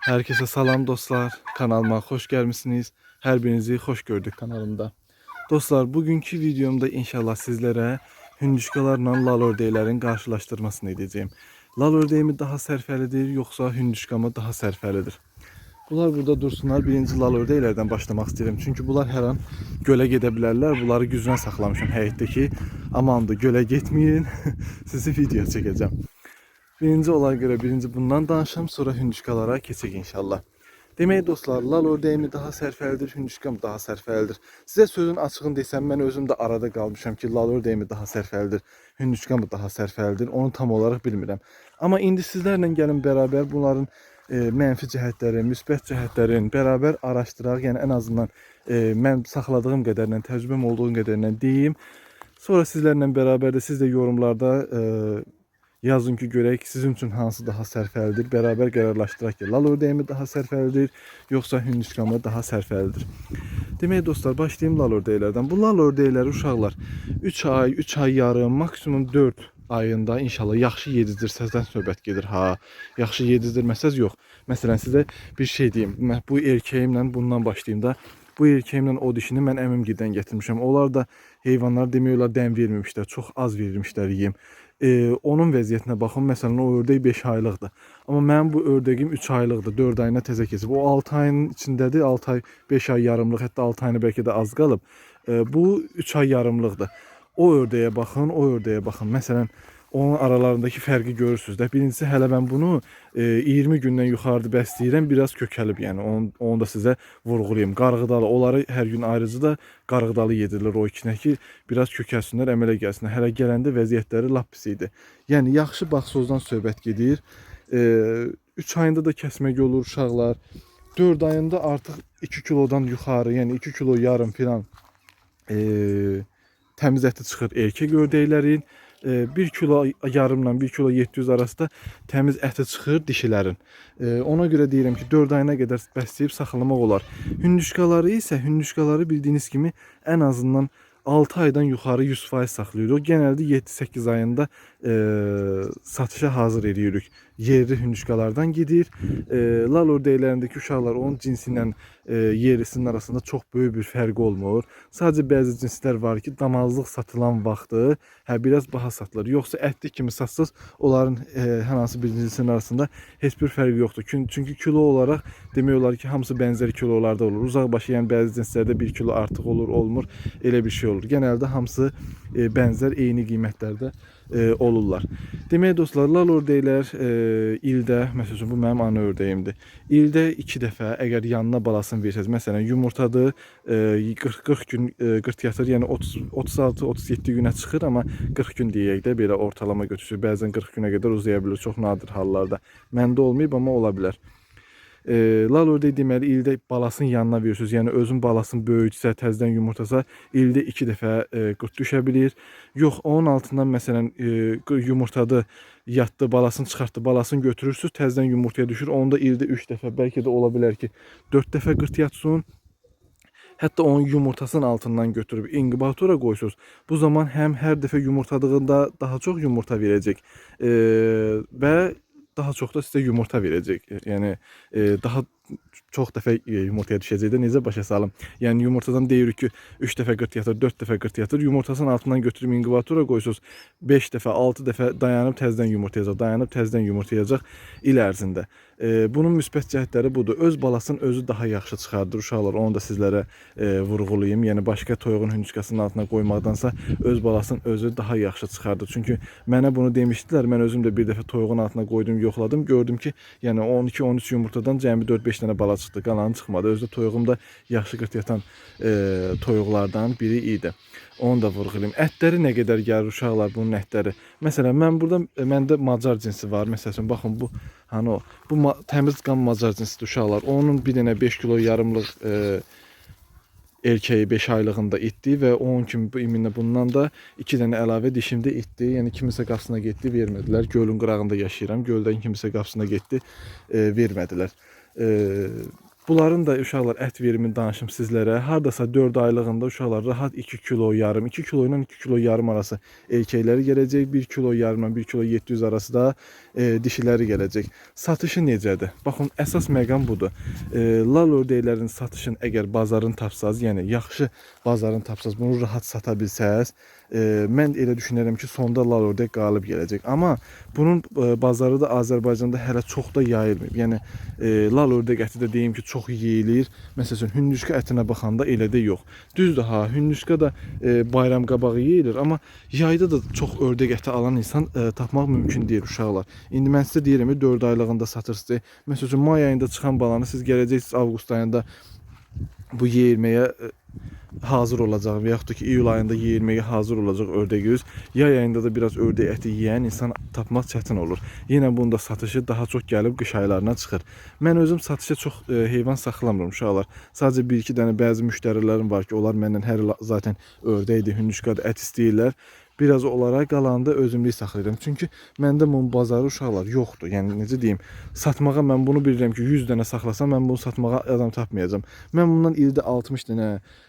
Herkese salam dostlar. Kanalıma hoş gelmişsiniz. Her birinizi hoş gördük kanalımda. Dostlar, bugünkü videomda inşallah sizlere hündüşkalarla lal ördəklərin karşılaştırmasını edeceğim. Lal ördəyi mi daha sərfəlidir yoksa hündüşka mı daha sərfəlidir? Bunlar burada dursunlar. Birinci lal ördəklərdən başlamaq istəyirəm. Çünki bunlar hər an gölə gedə bilərlər. Bunları gücünə saxlamışam həyətdəki. Amandır, gölə getməyin. Sizi video çəkəcəm. Birinci olay göre birinci bundan danışım, sonra hündüşkalara keçək inşallah. Demək dostlar, lal ördəyi mi daha sərfəlidir, hündüşka mı daha sərfəlidir? Sizə sözün açığını desəm, mən özüm də arada qalmışam ki, lal ördəyi mi daha sərfəlidir, hündüşka mı daha sərfəlidir, onu tam olaraq bilmirəm. Amma indi sizlərlə gəlin bərabər bunların mənfi cəhətlərin, müsbət cəhətlərin bərabər araşdıraq. Yəni ən azından mən saxladığım qədərlə, təcrübəm olduğu qədərlə deyim. Sonra sizlərlə bərabər də siz də yorumlarda yazın ki, görək sizin üçün hansı daha sərfəlidir. Bərabər qərarlaşdıraq ki, lal ördəyi mi daha sərfəlidir, yoxsa hündüşka mı daha sərfəlidir? Demək dostlar, başlayayım lal ördəklərdən. Bu lal ördəkləri uşaqlar 3 ay, 3 ay yarım, maksimum 4 ayında inşallah yaxşı yedizdirsəzdən söhbət gedir. Ha, yaxşı yedizdirməsəz yox. Məsələn, sizə bir şey deyim. Bu erkəyimlə bundan başlayayım da. Bu erkəyimlə o dişini mən əmimgildən gətirmişəm. Onlar da heyvanlar demək olar dəm verməmişlər, çox az vermişlər yem. Onun vəziyyətinə baxın. Məsələn, o ördək 5 aylıqdır. Amma mənim bu ördəgim 3 aylıqdır. 4 ayına təzə keçib. O 6 ayın içindədir. 6 ay, 5 ay yarımlıq, hətta 6 ayını bəlkə də az qalıb. Bu 3 ay yarımlıqdır. O ördəyə baxın, o ördəyə baxın. Məsələn, onun aralarındakı fərqi görürsünüz də. Birincisi, hələ mən bunu 20 gündən yuxarıda bəsləyirəm, biraz kökəlib. Yəni onu da sizə vurğulayım. Qarğıdalı, onları hər gün ayrıca da qarğıdalı yedirilir o ikinə ki, biraz kökəlsinlər, əmələ gəlsinlər. Hələ gələndə vəziyyətləri lap pis idi. Yəni yaxşı baxsozdan söhbət gedir. 3 ayında da kəsmək olur uşaqlar. 4 ayında artıq 2 kilodan yuxarı, yəni 2 kilo yarım filan təmiz əti çıxır erkək ördəklərin. 1 kilo yarımla 1 kilo 700 arasında təmiz əti çıxır dişilərin. Ona görə deyirəm ki, 4 ayına qədər bəsləyib saxlamaq olar. Hündüşkaları bildiyiniz kimi ən azından 6 aydan yuxarı 100% saxlayırıq. O genelde 7-8 ayında satışa hazır edirik. Yerli hündüşkalardan gedir. Lal ördəklərindəki uşaqlar onun cinsindən yerlisinin arasında çox böyük bir fərq olmur. Sadəcə bəzi cinslər var ki, damazlıq satılan vaxtı biraz baha satılır. Yoxsa ətli kimi satsız onların hər hansı bir cinsinin arasında heç bir fərq yoxdur. Çünki kilo olaraq demək olar ki, hamısı bənzər kilolarda olur. Uzaqbaşı, yəni bəzi cinslərdə 1 kilo artıq olur, olmur. Elə bir şey olur. Genelde hamısı bənzər, eyni qiymətlərdə olurlar. Demək dostlar, lal ördəklər ildə, məsələn bu mənim ana ördəyimdir. İldə 2 dəfə əgər yanına balasını versəz, məsələn yumurtadır, 40 gün 40 yatır, yəni 36-37 günə çıxır, amma 40 gün deyək də belə ortalama götürür. Bəzən 40 günə qədər uzaya bilir, çox nadir hallarda. Məndə olmayıb, amma ola bilər. Lal ördək deməli ildə balasının yanına verirsiniz. Yəni özün balasını böyütsə, təzədən yumurtasa ildə 2 dəfə qurt düşə bilir. Yox, onun altından məsələn yumurtadı, yatdı, balasını çıxartdı, balasını götürürsüz, təzədən yumurtaya düşür. Onda ildə 3 dəfə, bəlkə də ola bilər ki, 4 dəfə qurt yatsın. Hətta onun yumurtasının altından götürüb inkubatora qoyursunuz. Bu zaman həm hər dəfə yumurtadığında daha çox yumurta verəcək və daha çox da sizə yumurta verəcək. Yəni daha çox dəfə yumurtaya düşəcək də, necə başa salım? Yəni yumurtadan deyirik ki, 3 dəfə qırt yatır, 4 dəfə qırt yatır. Yumurtasının altından götürüb inkubatora qoyursunuz. 5 dəfə, 6 dəfə dayanıb təzədən yumurtayacaq, dayanıb təzədən yumurtayacaq il ərzində. Bunun müsbət cəhətləri budur. Öz balasının özü daha yaxşı çıxardır uşaqlar. Onu da sizlərə vurğulayım. Yəni başqa toyuğun hündüşkasının altına qoymaqdansa öz balasının özü daha yaxşı çıxardır. Çünki mənə bunu demişdilər. Mən özüm də bir dəfə toyuğun altına qoydum, yoxladım. Gördüm ki, yəni 12-13 yumurtadan cəmi 4-5 dənə bala çıxdı. Qalanı çıxmadı. Özü də toyuğum da yaxşı qırt yatan toyuqlardan biri idi. Onu da vurğulayım. Ətləri nə qədər gəlir uşaqlar, bunun ətləri? Məsələn, məndə macar cinsi var. Məsələn, baxın bu hani o bu təmiz qan macar cinsidir uşaqlar. Onun bir dənə 5 kilo yarımlıq erkeği 5 aylığında itdi və onun kimi bu iminlə bundan da 2 dənə əlavə dişimdə itdi. Yəni kimisə qapısına getdi, vermədilər. Gölün qırağında yaşayıram. Göldən kimisə qapısına getdi, vermədilər. Bunların da uşaqlar ət verimini danışım sizlərə. Hardasa 4 aylığında uşaqlar rahat 2 kilo yarım, 2 kilo ilə 2 kilo yarım arası erkəkləri gələcək. 1 kilo yarımla 1 kilo 700 arası da dişiləri gələcək. Satışı necədir? Baxın, əsas məqam budur. Lal ördəklərin satışını əgər bazarın tapsaz, yəni yaxşı bazarın tapsaz, bunu rahat sata bilsəz, mən elə düşünürəm ki, sonda lal ördək qalib gələcək. Amma bunun bazarı da Azərbaycanda hələ çox da yayılmayıb. Yəni lal ördək əti də deyim ki, çox yeyilir. Məsələn, hündüşka ətinə baxanda elə də yox. Düzdür ha, hündüşka da bayram qabağı yeyilir, amma yayda da çox ördək əti alan insan tapmaq mümkün deyil uşaqlar. İndi mən sizə deyirəm ki, 4 aylığında satırsınız. Məsələn, may ayında çıxan balanı siz gələcəksiniz avqust ayında bu yeyilməyə hazır olacaq və yaxud da ki, iyul ayında yeyilməyə hazır olacaq ördəgüz. Yay ayında da biraz ördək əti yeyən insan tapmaq çətin olur. Yenə bunun da satışı daha çox gəlib qış aylarına çıxır. Mən özüm satışa çox heyvan saxlamıram uşaqlar. Sadəcə 1-2 dənə bəzi müştərilərim var ki, onlar məndən hər il zaten ördəkdir, hündüşkadır, ət istəyirlər. Biraz onlara qalanda özümlük saxlayıram. Çünki məndə bunun bazarı uşaqlar yoxdur. Yəni necə deyim, satmağa mən bunu bilirəm ki, 100 dənə saxlasam mən bunu satmağa adam tapmayacağam. Mən bundan ildə 60 dənə,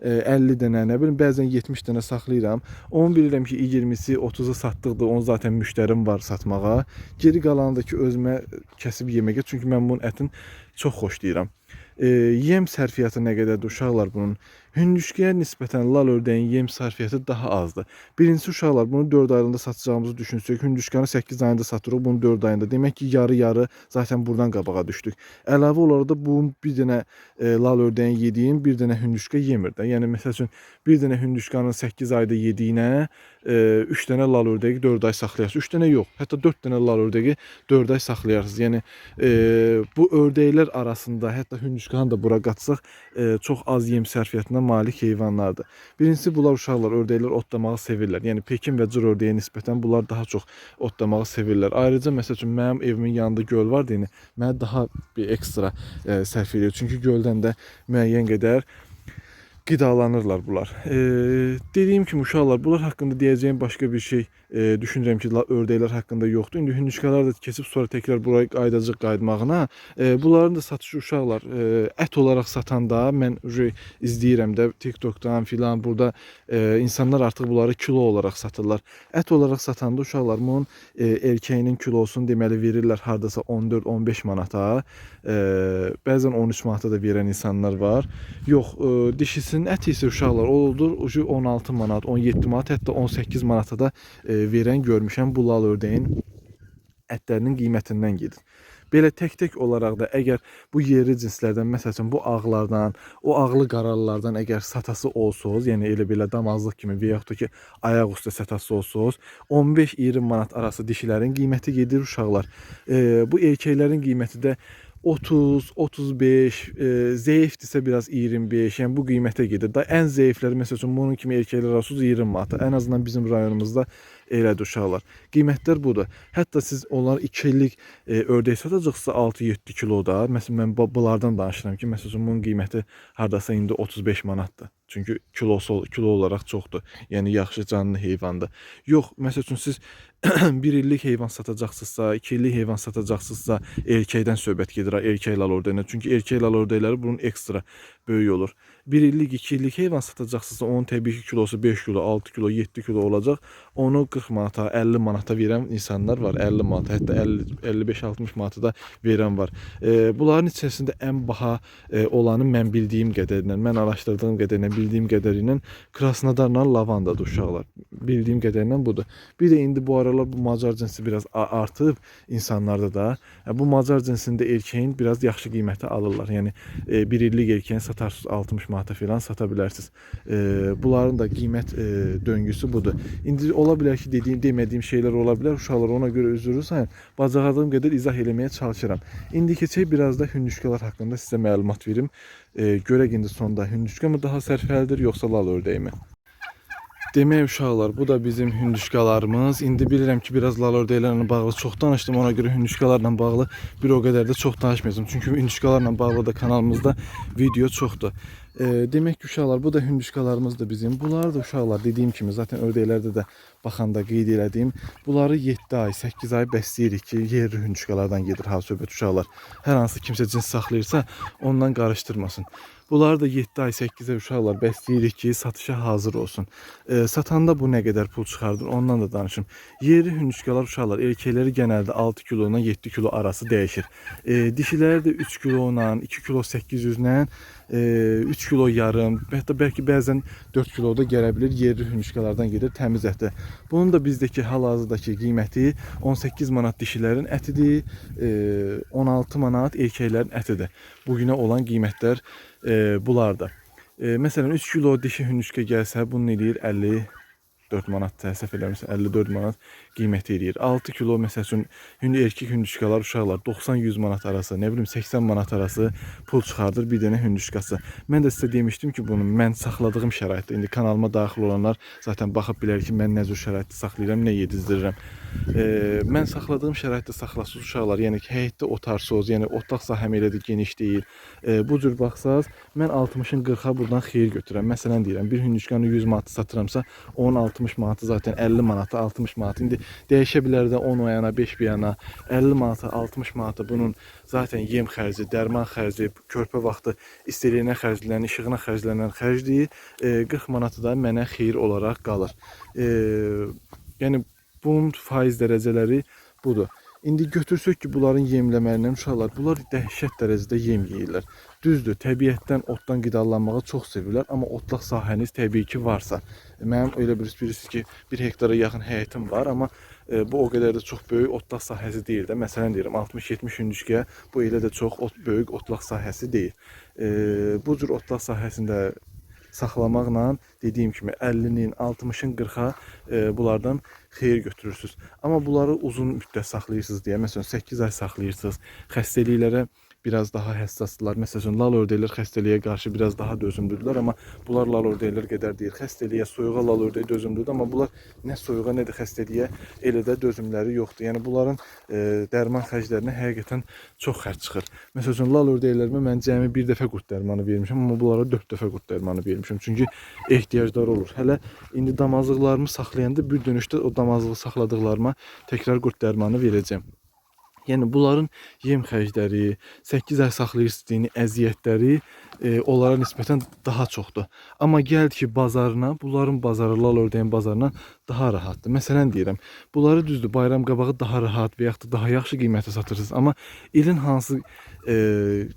50 dənə, nə bilim, bəzən 70 dənə saxlayıram. Onu bilirəm ki, 20-si, 30-u satdıqdır. Onun zaten müştərim var satmağa. Geri qalanı da ki, özümə kəsib yeməyə. Çünki mən bunun ətin çox xoşlayıram. Yem sərfiyyatı nə qədərdir uşaqlar bunun? Hündüşkəyə nisbətən lal ördəyin yem sərfiyyatı daha azdır. Birincisi uşaqlar, bunu 4 aylığında satacağımızı düşünsək, hündüşkanı 8 ayında satırıq, bunu 4 ayında. Demək ki, yarı-yarı zaten buradan qabağa düşdük. Əlavə olaraq da bu bir dənə lal ördəyin yediyin bir dənə hündüşkə yemir də. Yəni məsəl üçün bir dənə hündüşkanın 8 ayda yediyinə 3 dənə lal ördəyi 4 ay saxlayarsınız. 3 dənə yox, hətta 4 dənə lal ördəyi 4 ay saxlayarsınız. Yəni bu ördəklər arasında hətta hündüşkanı da bura qatsaq çox az yem sərfiyyatına malik heyvanlardır. Birincisi, bunlar uşaqlar, ördəklər otlamağı sevirlər. Yəni Pekin və cır ördəyə nisbətən bunlar daha çox otlamağı sevirlər. Ayrıca məsəl üçün mənim evimin yanında göl var deyəni, mənə daha bir ekstra sərf edir. Çünki göldən də müəyyən qədər qidalanırlar bunlar. Dediyim kimi uşaqlar, bunlar haqqında deyəcəyim başqa bir şey düşünürəm ki, ördəklər haqqında yoxdur. İndi hündüşkalar da keçib sonra təkrar buraya qayıdacaq qayıtmağına. Bunların da satışı uşaqlar ət olaraq satanda mən izləyirəm də TikTokdan filan, burada insanlar artıq bunları kilo olaraq satırlar. Ət olaraq satanda uşaqlar bunun erkəyinin kilosunu deməli verirlər hardasa 14-15 manata. Bəzən 13 manata da verən insanlar var. Yox, dişisinin əti isə uşaqlar olur 16 manat, 17 manat, hətta 18 manata da verən görmüşəm. Bu lal ördəyin ətlərinin qiymətindən gedir. Belə tək-tək olaraq da əgər bu yerli cinslərdən, məsələn bu ağlardan, o ağlı qaralılardan əgər satası olsunuz, yəni elə belə damazlıq kimi və yaxud da ki ayaq üstə satası olsunuz, 15-20 manat arası dişilərin qiyməti gedir uşaqlar. Bu erkəklərin qiyməti də 30, 35, zəifdirsə biraz 25, yəni bu qiymətə gedir. Da ən zəifləri məsəl üçün bunun kimi erkəklər arası 20 manat. Ən azından bizim rayonumuzda elədir uşaqlar. Qiymətlər budur. Hətta siz onlar 2 illik ördək satacaqsa 6-7 kiloda, məsələn mən bunlardan danışıram ki, məsəl üçün bunun qiyməti hardasa indi 35 manatdır. Çünki kilo olaraq çoxdur. Yəni yaxşı canlı heyvandır. Yox, məsəl üçün siz 1 illik heyvan satacaqsınızsa, 2 illik heyvan satacaqsınızsa erkəkdən söhbət gedir, erkək lal ördəyindən. Çünki erkək lal ördəkləri bunun ekstra böyük olur. 1 illik, 2 illik heyvan satacaqsınızsa onun təbii ki kilosu 5 kilo, 6 kilo, 7 kilo olacaq. Onu 40 manata, 50 manata verən insanlar var. 50 manata, hətta 55-60 manata da verən var. Bunların içərisində ən baha olanı mən bildiyim qədərilə, mən araşdırdığım qədərilə, bildiyim qədərilə Krasnodarla lavandadır uşaqlar. Bildiyim qədərilə budur. Bir də indi bu aralar bu macar cinsi biraz artıb insanlarda da. Bu macar cinsində erkəyin biraz yaxşı qiyməti alırlar. Yəni 1 illik erkəyin satarsınız 60 manata falan sata bilərsiniz. Bunların da qiymət döngüsü budur. İndi ola bilər ki, demədiyim şeylər ola bilər. Uşaqlar, ona görə üzrlü sayın. Bacardığım qədər izah eləməyə çalışıram. İndi keçək biraz da hündüşkalar haqqında sizə məlumat verim. Görək indi sonda hündüşka mı daha sərfəlidir, yoxsa lal ördəyi mi? Demək uşaqlar, bu da bizim hündüşkalarımız. İndi bilirəm ki, biraz lal ördəklərlə bağlı çox danışdım. Ona görə hündüşkalarla bağlı bir o qədər də çox danışmayacağım. Çünki hündüşkalarla bağlı da kanalımızda video çoxdur. Demək ki, uşaqlar, bu da hündüşkalarımızdır bizim. Bunlar da uşaqlar, dediyim kimi, zaten ördəklərdə də baxanda qeyd elədiyim, bunları 7 ay, 8 ay bəsləyirik ki, yerli hündüşkalardan gedir ha söhbət uşaqlar. Hər hansı kimsə cins saxlayırsa, ondan qarışdırmasın. Bunları da 7 ay, 8 ay uşaqlar bəsləyirik ki, satışa hazır olsun. Satanda bu nə qədər pul çıxardır, ondan da danışım. Yerli hündüşkalar uşaqlar, erkəkləri genəldə 6 kilo ilə 7 kilo arası dəyişir. Dişiləri də 3 kilo ilə, 2 kilo 800 ilə, 3 kilo yarım, hətta bəlkə bəzən 4 kilo da gələ bilir, yerli hündüşkalardan gedir, təmiz əti. Bunun da bizdəki hal-hazırdakı qiyməti 18 manat dişilərin ətidir, 16 manat erkəklərin ətidir. Bugünə olan qiymətlər bunlardır. Məsələn 3 kilo dişi hündüşka gəlsə, bunun eləyir 54 manat, təəssüf eləmirsə 54 manat qiyməti eləyir. 6 kilo məsəl üçün erkək hündüşkalar uşaqlar 90-100 manat arası, nə bilim 80 manat arası pul çıxardır bir dənə hündüşkası. Mən də sizə demişdim ki, bunu mən saxladığım şəraitdə, indi kanalıma daxil olanlar zaten baxıb bilər ki, mən nə cür şəraitdə saxlayıram, nə yedizdirirəm. Mən saxladığım şəraitdə saxlasız uşaqlar, yəni ki, həyətdə otarsız, yəni otlaq sahəm elə də geniş deyil. Bu cür baxsaz, mən 60-ın 40-a buradan xeyir götürürəm. Məsələn deyirəm, bir hündüşkanı 100 manatı satıramsa, onun 60 manatı zaten 50 manatı, 60 manatı. İndi dəyişə bilər də 10 o yana, 5 bir yana, 50 manatı, 60 manatı bunun zaten yem xərci, dərman xərci, körpə vaxtı istiliyinə xərclənən, işığına xərclənən xərcdir. 40 manatı da mənə xeyir olaraq qalır. Yəni bunun faiz dərəcələri budur. İndi götürsək ki, bunların yemləmələrindən uşaqlar, bunlar dəhşət dərəcədə yem yeyirlər. Düzdür, təbiətdən, otdan qidalanmağı çox sevirlər, amma otlaq sahəniz təbii ki varsa. Mənim elə bilirsiniz ki, 1 hektara yaxın həyətim var, amma bu o qədər də çox böyük otlaq sahəsi deyil də. Məsələn deyirəm, 60-70 hündüşkəyə bu elə də çox böyük otlaq sahəsi deyil. Bu cür otlaq sahəsində saxlamaqla dediyim kimi 50-nin, 60-ın 40-a bunlardan xeyir götürürsünüz. Amma bunları uzun müddət saxlayırsınız deyə, məsələn 8 ay saxlayırsınız, xəstəliklərə biraz daha həssasdırlar. Məsələn, lal ördəklər xəstəliyə qarşı biraz daha dözümlüdürlər, amma bunlar lal ördəklər qədər deyil. Xəstəliyə, soyuğa lal ördək dözümlüdür, amma bunlar nə soyuğa, nə də xəstəliyə elə də dözümləri yoxdur. Yəni bunların dərman xərclərinə həqiqətən çox xərc çıxır. Məsələn, lal ördəklərimə mən cəmi 1 dəfə qurd dərmanı vermişəm, amma bunlara 4 dəfə qurd dərmanı vermişəm. Çünki ehtiyacları olur. Hələ indi damazlıqlarımı saxlayanda bir dönüşdə o damazlığı saxladıqlarıma təkrar qurd dərmanı verəcəm. Yəni bunların yem xərcləri, 8 ay saxlayırsınız əziyyətləri onlara nisbətən daha çoxdur. Amma gəldi ki bazarına, bunların bazarı lal ördəyin bazarından daha rahatdır. Məsələn deyirəm, bunları düzdür bayram qabağı daha rahat və yaxud da daha yaxşı qiymətə satırsınız. Amma ilin hansı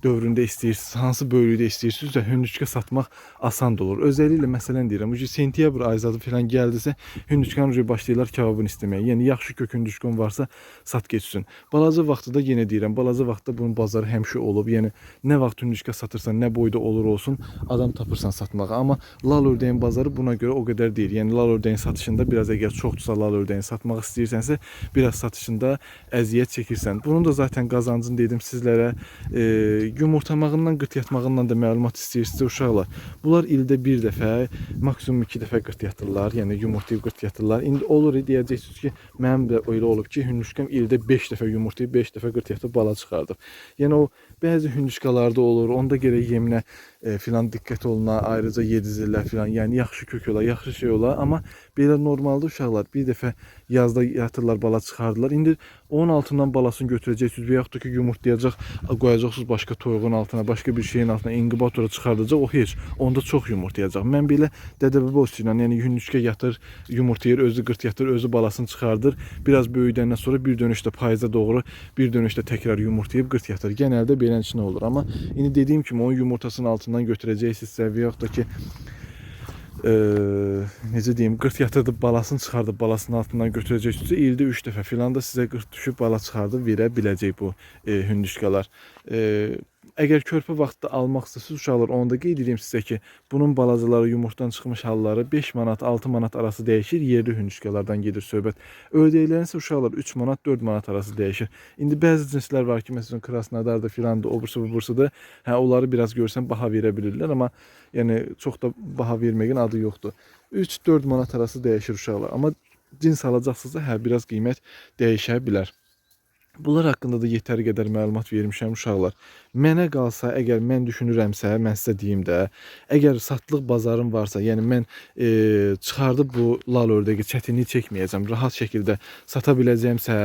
dövründə istəyirsiniz, hansı bölükdə istəyirsinizsə hündüşkə satmaq asan da olur. Özəlliklə məsələn deyirəm, sentyabr ayzadı falan gəldisə hündüşkanı başlayırlar kebabını istəməyə. Yəni yaxşı kök hündüşkən varsa sat geçsin. Balaca vaxtda yenə deyirəm, balaca vaxtda bunun bazarı həmişə olub. Yəni nə vaxt hündüşkə satırsan, nə boyda olur olsun, adam tapırsan satmağa. Amma lal ördəyin bazarı buna görə o qədər deyil. Yəni lal ördəyin satışında biraz əgər çoxdursa lal ördəyin satmaq istəyirsənsə, biraz satışında əziyyət çəkirsən. Bunun da zaten qazancını dedim sizlərə. Yumurtamağından, qırt yatmağından da məlumat istəyirsinizsə uşaqlar. Bunlar ildə bir dəfə, maksimum 2 dəfə qırt yatırlar, yəni yumurtayıb qırt yatırlar. İndi olur deyəcəksiniz ki, mənim də öyle olub ki, hündüşkəm ildə 5 dəfə yumurtayıb 5 dəfə qırt yatıb bala çıxardıb. Yəni o bəzi hündüşkalarda olur, onda gərək yeminə filan diqqət oluna, ayrıca yedizirlər filan. Yəni yaxşı kök ola, yaxşı şey ola, amma belə normalda uşaqlar bir dəfə yazda yatırlar, bala çıxardılar. İndi onun altından balasını götürəcəksiniz və yaxud da ki yumurtlayacaq, qoyacaqsınız başqa toyuğun altına, başqa bir şeyin altına, inkubatora çıxardacaq, o heç. Onda çox yumurtlayacaq. Mən belə dədəbabə ilə, yəni hündüşkə yatır, yumurtlayır, özü qırt yatır, özü balasını çıxardır. Biraz böyüdəndən sonra bir dönüşdə payıza doğru bir dönüşdə təkrar yumurtlayıb qırt yatır. Genəldə beləsinə olur. Amma indi dediyim kimi onun yumurtasının altından götürəcəksinizsə və yaxud da ki necə deyim, qırt yatırdı, balasını çıxardıb balasının altından götürəcəksinizsə ildə 3 dəfə filan da sizə qırt düşüb bala çıxardıb verə biləcək bu hündüşkalar. Əgər körpə vaxtda almaq istəsəniz uşaqlar, onu da qeyd edeyim sizə ki, bunun balacaları yumurtadan çıxmış halları 5 manat, 6 manat arası dəyişir, yerli hündüşkalardan gedir söhbət. Ördəklərin isə uşaqlar 3 manat, 4 manat arası dəyişir. İndi bəzi cinslər var ki, məsələn Krasnodarda filan da, o bursu da, onları biraz görsən baha verə bilirlər, amma yəni çox da baha verməyin adı yoxdur. 3-4 manat arası dəyişir uşaqlar, amma cins alacaqsınızsa biraz qiymət dəyişə bilər. Bunlar haqqında da yetəri qədər məlumat vermişəm uşaqlar. Mənə qalsa, əgər mən düşünürəmsə, mən sizə deyim də, əgər satlıq bazarım varsa, yəni mən çıxardıb bu lal ördəyi çətinlik çəkməyəcəm, rahat şəkildə sata biləcəmsə,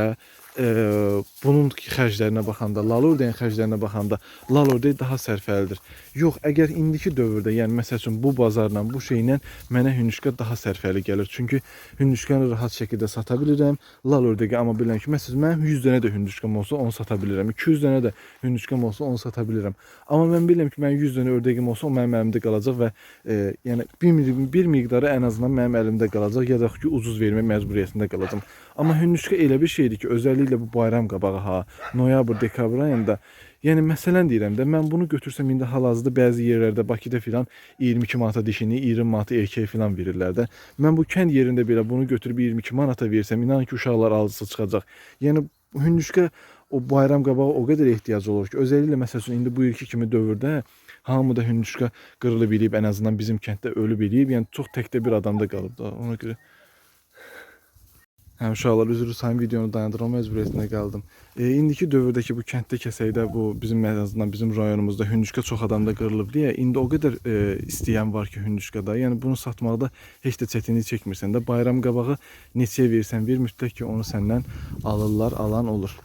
bunun xərclərinə baxanda, lal ördəyin xərclərinə baxanda lal ördək daha sərfəlidir. Yox, əgər indiki dövrdə, yəni məsəl üçün bu bazarla, bu şeylə mənə hündüşka daha sərfəli gəlir. Çünki hündüşkanı rahat şəkildə sata bilirəm. Lal ördəyi amma bilirəm ki, məsələn mənim 100 dənə də hündüşkam olsa onu sata bilirəm. 200 dənə də hündüşkam olsa onu sata bilirəm. Amma mən bilirəm ki, mənim 100 dənə ördəyim olsa o mənim əlimdə qalacaq və yəni bir miqdarı ən azından mənim əlimdə qalacaq ya da ki, ucuz vermək məcburiyyətində qalacağam. Amma hündüşka elə bir şeydir ki, özəlliklə bu bayram qabağı noyabr, dekabr ayında, yəni məsələn deyirəm də, mən bunu götürsəm indi hal-hazırda bəzi yerlərdə Bakıda filan 22 manata dişini, 20 manata erkeği filan verirlər də. Mən bu kənd yerində belə bunu götürüb 22 manata versəm, inanın ki, uşaqlar alıcısı çıxacaq. Yəni hündüşka o bayram qabağı o qədər ehtiyac olur ki, özəlliklə məsəl üçün indi bu ilki kimi dövrdə hamı da hündüşka qırılıb eləyib, ən azından bizim kənddə ölüb eləyib. Yəni çox təkdə bir adamda qalıb da. Ona görə hə, uşaqlar üzrü sayın videonu dayandırma məcburiyyətində qaldım. İndiki dövrdəki bu kənddə kəsəkdə, bu bizim ən azından bizim rayonumuzda hündüşka çox adamda qırılıb deyə indi o qədər istəyən var ki hündüşkada. Yəni bunu satmaqda heç də çətinlik çəkmirsən də. Bayram qabağı neçəyə versən ver, mütləq ki onu səndən alırlar, alan olur.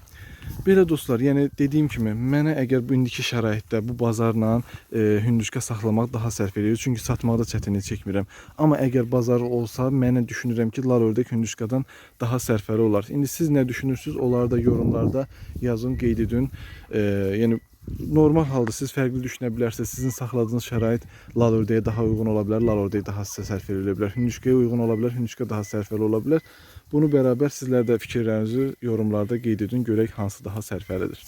Belə dostlar, yəni dediyim kimi mənə əgər bu indiki şəraitdə bu bazarla hündüşka saxlamaq daha sərf edir. Çünki satmaqda çətinlik çəkmirəm. Amma əgər bazar olsa, mənə düşünürəm ki, lal ördək hündüşkadan daha sərfəli olar. İndi siz nə düşünürsünüz? Onları da yorumlarda yazın, qeyd edin. Yəni normal halda siz fərqli düşünə bilərsiniz. Sizin saxladığınız şərait lal ördəyə daha uyğun ola bilər, lal ördək daha sizə sərfəli ola bilər. Hündüşkaya uyğun ola bilər, hündüşka daha sərfəli ola bilər. Bunu bərabər sizlər də fikirlərinizi yorumlarda qeyd edin, görək hansı daha sərfəlidir.